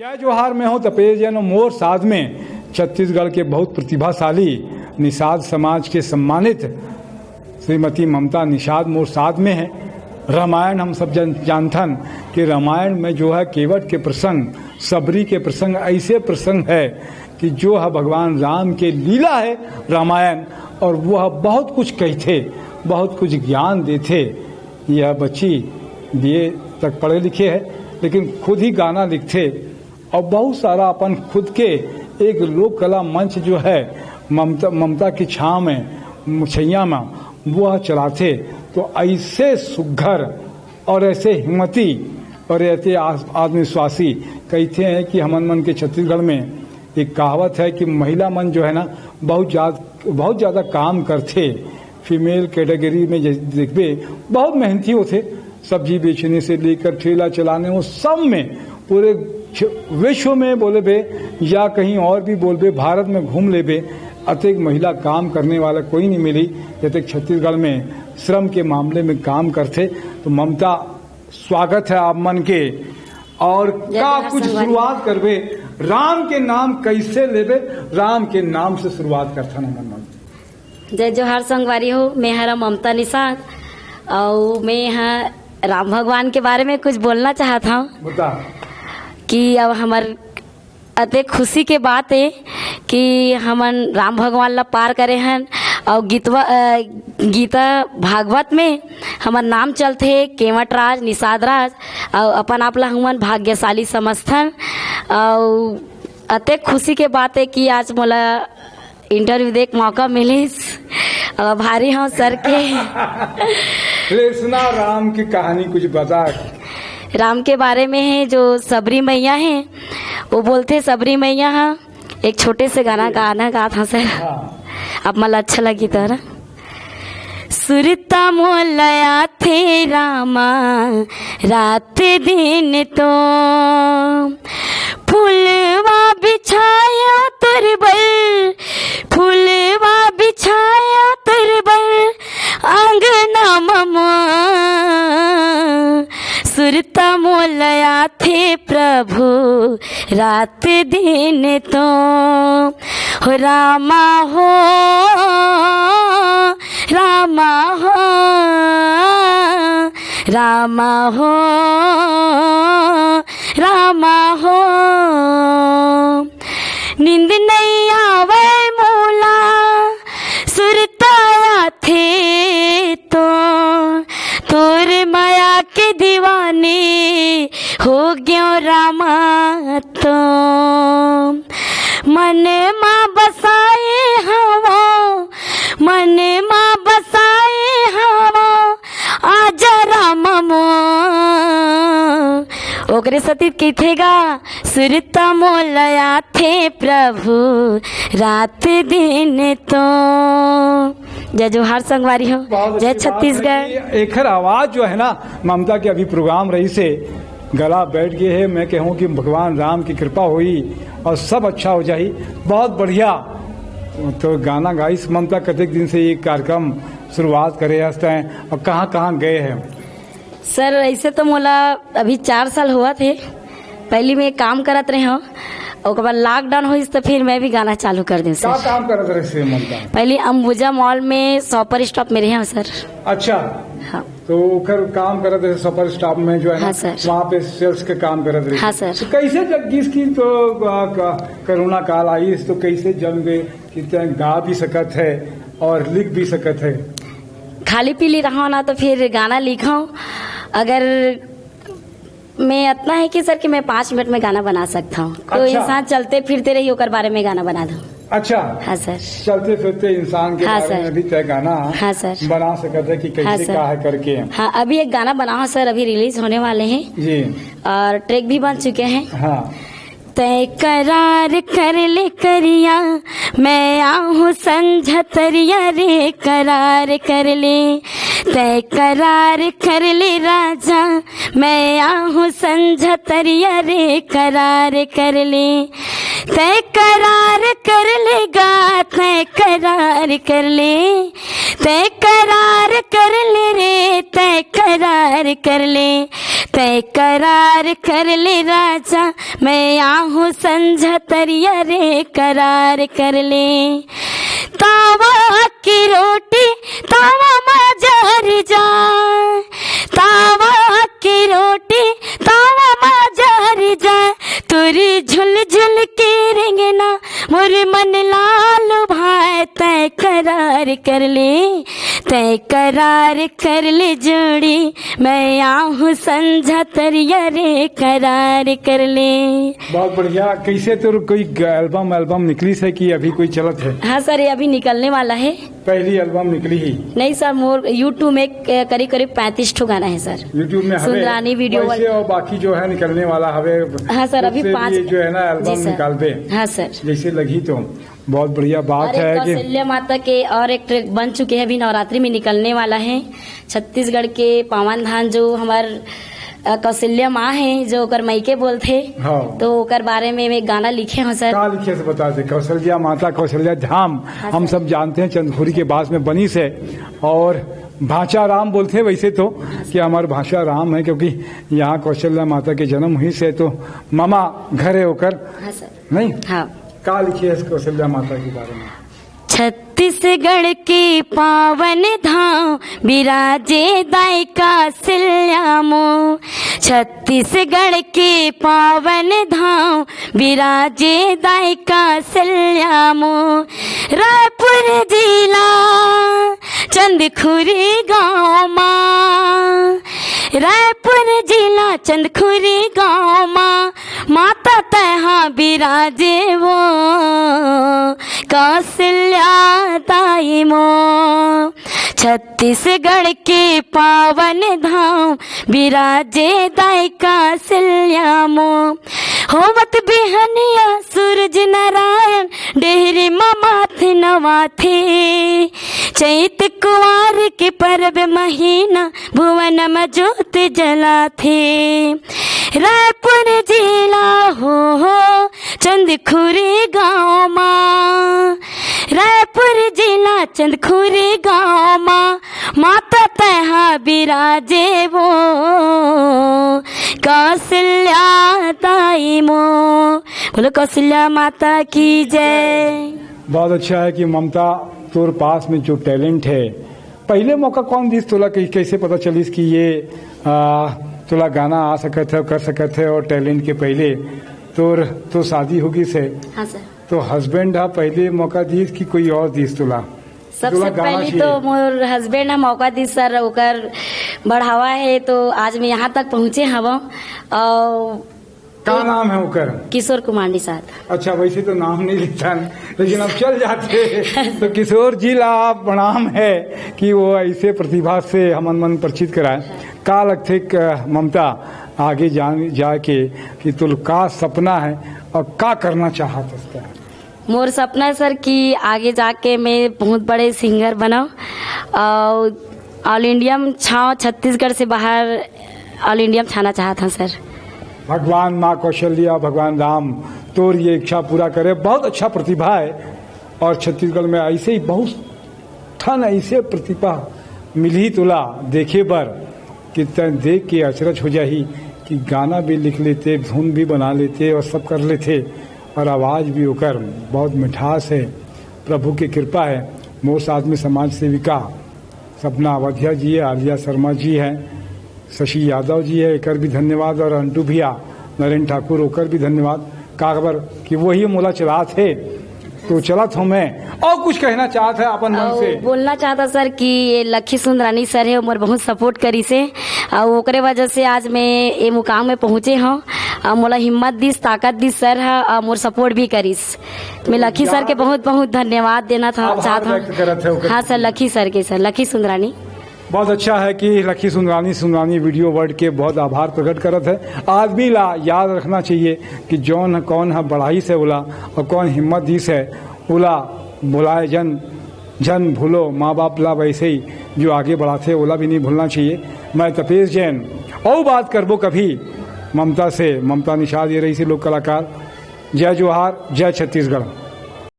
जय जोहार में हो तपेश जन मोर साध में छत्तीसगढ़ के बहुत प्रतिभाशाली निषाद समाज के सम्मानित श्रीमती ममता निषाद मोर साध में है। रामायण हम सब जानथन कि रामायण में जो है केवट के प्रसंग, सबरी के प्रसंग, ऐसे प्रसंग है कि जो है भगवान राम के लीला है रामायण, और वह बहुत कुछ कहते, बहुत कुछ ज्ञान देते। यह बच्ची बीए तक पढ़े लिखे है, लेकिन खुद ही गाना लिखते और बहुत सारा अपन खुद के एक लोक कला मंच जो है ममता की छाँव में छैया में वह चलाते। तो ऐसे सुघर और ऐसे हिम्मती और ऐसे आत्मविश्वासी कहते हैं कि हमन मन के छत्तीसगढ़ में एक कहावत है कि महिला मन जो है ना बहुत ज़्यादा काम करते। फीमेल कैटेगरी में देखते बहुत मेहनती होते, सब्जी बेचने से लेकर ठेला चलाने, वो सब में पूरे विश्व में बोले बे या कहीं और भी बोल बे भारत में घूम ले बे अतिक महिला काम करने वाला कोई नहीं मिली जब छत्तीसगढ़ में श्रम के मामले में काम करते। तो ममता स्वागत है आप मन के। और का कुछ शुरुआत करबे, राम के नाम कैसे लेबे, राम के नाम से शुरुआत करता ना मन। जय जोहार संगवारी हो, मैं हरा ममता निषाद और मैं यहाँ राम भगवान के बारे में कुछ बोलना चाहता हूँ। बता कि अब हमार अते खुशी के बात है कि हमन राम भगवान ला पार करे हन और गीता भागवत में हमार नाम चलते केवट राज निषाद राज और अपन आप ला हमन भाग्यशाली समझथन। और अते खुशी के बात है कि आज मोला इंटरव्यू देख मौका मिलिस और भारी हूँ सर के। सुना राम की कहानी कुछ बता। राम के बारे में है जो सबरी मैया है, वो बोलते सबरी मैया हाँ एक छोटे से गाना गा था सर। अब मला अच्छा लगी तरह सुरता मोलया थे रामा रात दिन तो फूलवा बिछाया तुरबल, फूलवा बिछाया तुरबल आंगना ममा सुरता मोलया थे प्रभु रात दिन तो हो रामा हो, रामा हो, रामा हो, रामा हो। नींद नहीं आवे मोला सुरताया थे तो तोर माया के दीवाने हो गयो रामा तो मन माँ बसाए हवा, मन माँ बसाए हवा आजा रामा मो ओकरे सतीत कहतेगा सुरता मोलया थे प्रभु रात दिन तो। जय जोहार संगवारी हो, जय छत्तीसगढ़। एक आवाज जो है ना ममता के अभी प्रोग्राम रही से गला बैठ गए है। मैं कहूँ कि भगवान राम की कृपा हुई और सब अच्छा हो जाए। बहुत बढ़िया तो गाना गाइस ममता कतेक दिन से ये कार्यक्रम शुरुआत करे हस्ते हैं और कहाँ कहाँ गए हैं सर? ऐसे तो मोला अभी 4 साल हुआ थे, पहले मैं काम करत रहे हूँ और बाद लॉकडाउन हुई तो फिर मैं भी गाना चालू कर दूँ। क्या काम करत रहे ममता? पहले अंबुजा मॉल में शॉपर स्टॉप में रहे हूँ सर। अच्छा हाँ। तो ओकर काम करत रहे शॉपर स्टॉप में जो है ना? हाँ सर। वहाँ पे सेल्स के काम करत रहे। हाँ सर। तो कैसे जगदीश की तो कोरोना काल आई तो कैसे जम गए कि गा भी सकत है और लिख भी सकत है? खाली पीली रहा ना तो फिर गाना लिखा हूँ। अगर मैं इतना है कि सर कि मैं 5 मिनट में गाना बना सकता हूँ। तो इंसान चलते फिरते रही ओकर बारे में गाना बना दूँ। अच्छा। हाँ सर। चलते फिरते इंसान के बारे में भी तय गाना हाँ सर बना सकते हैं कि कैसे हाँ क्या है करके। हाँ अभी एक गाना बना हूँ सर, अभी रिलीज होने वाले हैं जी और ट्रैक भी बन चुके हैं। हाँ। तय करार कर ले करिया मैं आहूँ संझतरिया रे करार कर ले, तय करार कर ले राजा मैं आहूँ संझतरिया रे करार कर ले, तय करार कर लेगा, तय करार कर ले, तय करार कर ले रे, तय करार कर ले, तय करार कर ले राजा मैं आहूँ संझा तरिया रे करार कर ले। तावा की रोटी तावा मजार जा, तावा की रोटी तावा मजार जा, तुरी झुल झुल के रेंगना मोर मन लाल भाई। तय करार कर ले, तय करार कर ले जोड़ी मैं आहूँ संझा तरिया रे करार कर ले। बहुत बढ़िया। कैसे तो कोई एल्बम निकली से कि अभी कोई चलत है? हाँ सर, ये अभी निकलने वाला है। पहली एल्बम निकली ही? नहीं सर, मोर यूट्यूब में करीब 35 ठो गाना है सर। यूट्यूब में सुंदरानी वीडियो वैसे, और बाकी जो है निकलने वाला हवे। हाँ सर, अभी 5 जो है ना एल्बम निकाल दे। हाँ सर, जैसे लगी तो बहुत बढ़िया बात है कि कौशल्या माता के और एक ट्रैक बन चुके हैं, अभी नवरात्रि में निकलने वाला है। छत्तीसगढ़ के पावन धान जो हमार कौशल्या माँ है जो ओकर मायके बोलथे। हाँ। तो ओकर बारे में एक गाना लिखे हो सर। का लिखे से बता दे। कौशल्या माता कौशल्या धाम हम सब जानते हैं, चंदखुरी के पास में बनी से, और भाषा राम बोलते हैं वैसे तो कि हमारे भाषा राम है, क्योंकि यहाँ कौशल्या माता के जन्म हुई से तो मामा घर है होकर। हाँ सर। नहीं? हाँ। का लिखी है कौशल्या माता के बारे में? छत्तीसगढ़ के पावन धाम बिराजे दाई कौशल्या मों। छत्तीसगढ़ के पावन धाम बिराजे दाई कौशल्या मों। रायपुर जिला चंदखुरी गाँव माँ, रायपुर जिला चंदखुरी गाँव माँ, माता तहाँ बिराजे वो कौशल्या ताई मों। छत्तीसगढ़ के पावन धाम बिराजे दाई कौशल्या मों। होवत बिहनिया सूरज नारायण डेहरी माथ नवाथे। चैत कुवार के पर्व महीना भुवन में ज्योत जलाथे। रायपुर जिला हो चंदखुरी गाँव माँ, रायपुर जिला चंदखुरी गाँव माँ, माता तहाँ बिराजे वो कौशल्या ताई मों। बोलो कौशल्या माता की जय। बहुत अच्छा है कि ममता तोर पास में जो टैलेंट है, पहले मौका कौन दिस तोला, कैसे पता चलिस कि ये तोला गाना आ सकत है, कर सकत है? और टैलेंट के पहले तो शादी होगी से? हाँ सर। तो हस्बैंड हा पहले मौका दिस कि कोई और दिस तोला? सबसे पहले तो मोर हस्बैंड मौका दी सर, ओकर बढ़ावा है तो आज मैं यहाँ तक पहुँचे हवा। और क्या नाम है ओकर? किशोर कुमार साहब। अच्छा, वैसे तो नाम नहीं लिखता लेकिन अब चल जाते तो किशोर जी ला प्रणाम है कि वो ऐसे प्रतिभा से हमन मन परिचित कराए। का लगते ममता आगे जाके कि तुल का सपना है और का करना चाहत है? मोर सपना सर कि आगे जाके मैं बहुत बड़े सिंगर बनाऊं और ऑल इंडिया में छाओ, छत्तीसगढ़ से बाहर ऑल इंडिया में छाना चाहता हूँ सर। भगवान माँ कौशल्या, भगवान राम तोर ये इच्छा पूरा करे। बहुत अच्छा प्रतिभा है और छत्तीसगढ़ में ऐसे ही बहुत ठन ऐसे प्रतिभा मिली तुला देखे बर कि तन देख के अचरज हो जाही कि गाना भी लिख लेते, धुन भी बना लेते और सब कर लेते, और आवाज़ भी होकर बहुत मिठास है। प्रभु की कृपा है। मोर साथ में समाज सेविका सपना अवधिया जी है, आलिया शर्मा जी है, शशि यादव जी है, एकर भी धन्यवाद, और अंटू भैया नरेंद्र ठाकुर ओकर भी धन्यवाद। का खबर कि वही मोला चला थे तो चलत हूँ मैं। और कुछ कहना चाहता है अपन मन से? बोलना चाहता सर कि ये लखी सुंदरानी सर है, उमर बहुत सपोर्ट करी से और ओकरे वजह से आज मैं ये मुकाम में पहुँचे हूँ। और मोला हिम्मत दिस, ताकत दिस सर है और मोर सपोर्ट भी करीस। मैं लखी सर के बहुत बहुत धन्यवाद देना चाहता हूँ। हाँ सर, लखी सर के, सर लखी सुंदरानी। बहुत अच्छा है कि लखी सुंदरानी वीडियो वर्ल्ड के बहुत आभार प्रकट करत है। आदमी ला याद रखना चाहिए कि जौन कौन है बढ़ाई से उला और कौन हिम्मत दी से उला बुलाए जन भूलो। माँ बाप ला वैसे ही जो आगे बढ़ाते ओला भी नहीं भूलना चाहिए। मैं तपेश जैन और बात करबो कभी ममता से। ममता निषाद ये रही से लोक कलाकार। जय जोहार, जय छत्तीसगढ़।